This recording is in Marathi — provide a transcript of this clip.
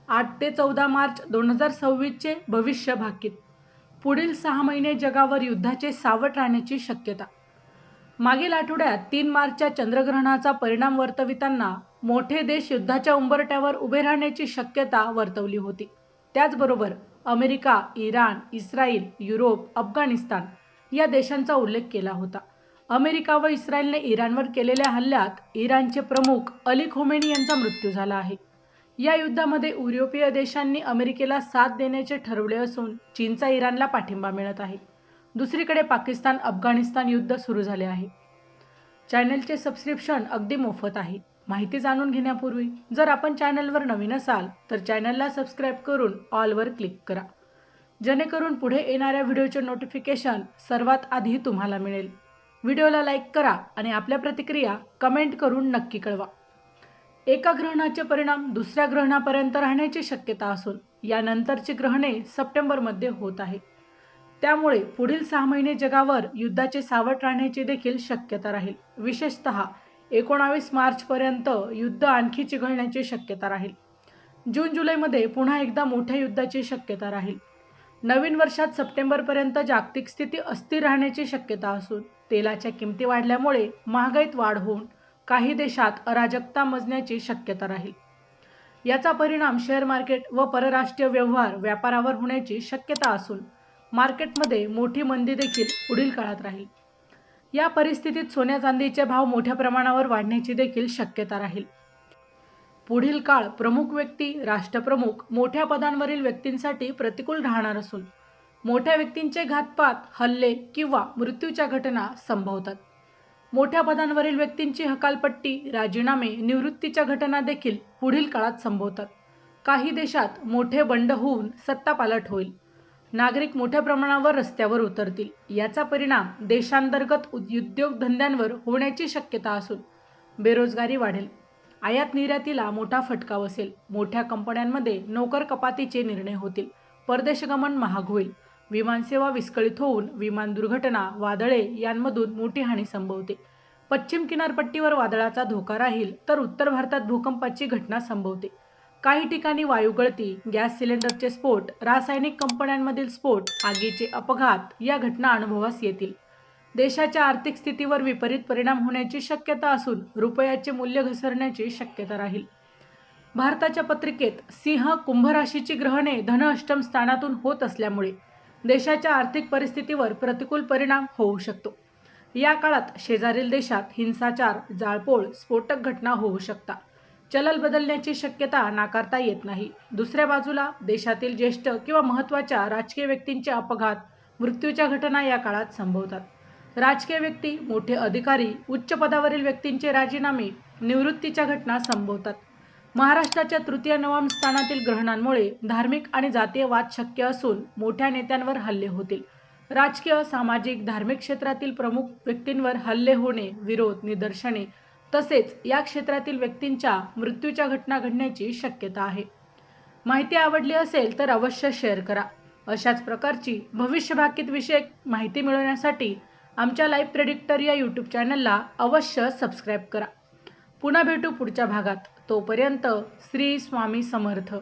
8 ते 14 मार्च 2026 चे भविष्य भाकीत. पुढील 6 महिने जगावर युद्धाचे सावट राहण्याची शक्यता. मागील आठवड्यात 3 मार्चच्या चंद्रग्रहणाचा परिणाम वर्तविताना मोठे देश युद्धाच्या उंबरठ्यावर उभे राहण्याची शक्यता वर्तवली होती. त्याचबरोबर America, Iran, Israel, Europe, Afghanistan या देशांचा उल्लेख केला होता. अमेरिका व इस्रायलने इराणवर केलेल्या हल्ल्यात इराणचे प्रमुख अली खोमेनी यांचा मृत्यू झाला आहे. या युद्धामध्ये युरोपीय देशांनी अमेरिकेला साथ देण्याचे ठरवले असून चीनचा इराणला पाठिंबा मिळत आहे. दुसरीकडे पाकिस्तान अफगाणिस्तान युद्ध सुरू झाले आहे. चॅनलचे सबस्क्रिप्शन अगदी मोफत आहे. माहिती जाणून घेण्यापूर्वी जर आपण चॅनलवर नवीन असाल तर चॅनलला सबस्क्राईब करून ऑलवर क्लिक करा, जेणेकरून पुढे येणाऱ्या व्हिडिओचे नोटिफिकेशन सर्वात आधी तुम्हाला मिळेल. व्हिडिओला लाईक करा आणि आपल्या प्रतिक्रिया कमेंट करून नक्की कळवा. एका ग्रहणाचे परिणाम दुसऱ्या ग्रहणापर्यंत राहण्याची शक्यता असून यानंतरची ग्रहणे सप्टेंबरमध्ये होत आहे. त्यामुळे पुढील 6 महिने जगावर युद्धाचे सावट राहण्याची देखील शक्यता राहील. विशेषतः 19 मार्चपर्यंत युद्ध आणखी चिघळण्याची शक्यता राहील. जून-जुलैमध्ये पुन्हा एकदा मोठ्या युद्धाची शक्यता राहील. नवीन वर्षात सप्टेंबरपर्यंत जागतिक स्थिती अस्थिर राहण्याची शक्यता असून तेलाच्या किमती वाढल्यामुळे महागाईत वाढ होऊन काही देशात अराजकता मजण्याची शक्यता राहील. याचा परिणाम शेअर मार्केट व परराष्ट्रीय व्यवहार व्यापारावर होण्याची शक्यता असून मार्केटमध्ये मोठी मंदी देखील पुढील काळात राहील. या परिस्थितीत सोन्या चांदीचे भाव मोठ्या प्रमाणावर वाढण्याची देखील शक्यता राहील. पुढील काळ प्रमुख व्यक्ती, राष्ट्रप्रमुख, मोठ्या पदांवरील व्यक्तींसाठी प्रतिकूल राहणार असून मोठ्या व्यक्तींचे घातपात, हल्ले किंवा मृत्यूच्या घटना संभवतात. मोठ्या पदांवरील व्यक्तींची हकालपट्टी, राजीनामे, निवृत्तीच्या घटना देखील पुढील काळात संभवतात. काही देशात मोठे बंड होऊन सत्तापालट होईल. नागरिक मोठ्या प्रमाणावर रस्त्यावर उतरतील. याचा परिणाम देशांतर्गत उद्योगधंद्यांवर होण्याची शक्यता असून बेरोजगारी वाढेल. आयात निर्यातीला मोठा फटका बसेल. मोठ्या कंपन्यांमध्ये नोकर कपातीचे निर्णय होतील. परदेशगमन महाग होईल. विमानसेवा विस्कळीत होऊन विमान दुर्घटना, वादळे यांमधून मोठी हानी संभवते. पश्चिम किनारपट्टीवर वादळाचा धोका राहील तर उत्तर भारतात भूकंपाची घटना संभवते. काही ठिकाणी वायू गळती, गॅस सिलेंडरचे स्फोट, रासायनिक कंपन्यांमधील स्फोट, आगीचे अपघात या घटना अनुभवास येतील. देशाच्या आर्थिक स्थितीवर विपरीत परिणाम होण्याची शक्यता असून रुपयाचे मूल्य घसरण्याची शक्यता राहील. भारताच्या पत्रिकेत सिंह कुंभ राशीची ग्रहणे धन अष्टम स्थानातून होत असल्यामुळे देशाच्या आर्थिक परिस्थितीवर प्रतिकूल परिणाम होऊ शकतो. या काळात शेजारील देशात हिंसाचार, जाळपोळ, स्फोटक घटना होऊ शकतात. चलन बदलण्याची शक्यता नाकारता येत नाही. दुसऱ्या बाजूला देशातील ज्येष्ठ किंवा महत्त्वाच्या राजकीय व्यक्तींचे अपघात, मृत्यूच्या घटना या काळात संभवतात. राजकीय व्यक्ती, मोठे अधिकारी, उच्च पदावरील व्यक्तींचे राजीनामे, निवृत्तीच्या घटना संभवतात. महाराष्ट्राच्या तृतीय नवम स्थानातील ग्रहणांमुळे धार्मिक आणि जातीय वाद शक्य असून मोठ्या नेत्यांवर हल्ले होतील. राजकीय, सामाजिक, धार्मिक क्षेत्रातील प्रमुख व्यक्तींवर हल्ले होणे, विरोध, निदर्शने तसेच या क्षेत्रातील व्यक्तींच्या मृत्यूच्या घटना घडण्याची शक्यता आहे. माहिती आवडली असेल तर अवश्य शेअर करा. अशाच प्रकारची भविष्यभाकीत विषयक माहिती मिळवण्यासाठी आमच्या लाईव्ह प्रेडिक्टर या यूट्यूब चॅनलला अवश्य सबस्क्राईब करा. पुन्हा भेटू पुढच्या भागात. तोपर्यंत श्री स्वामी समर्थ.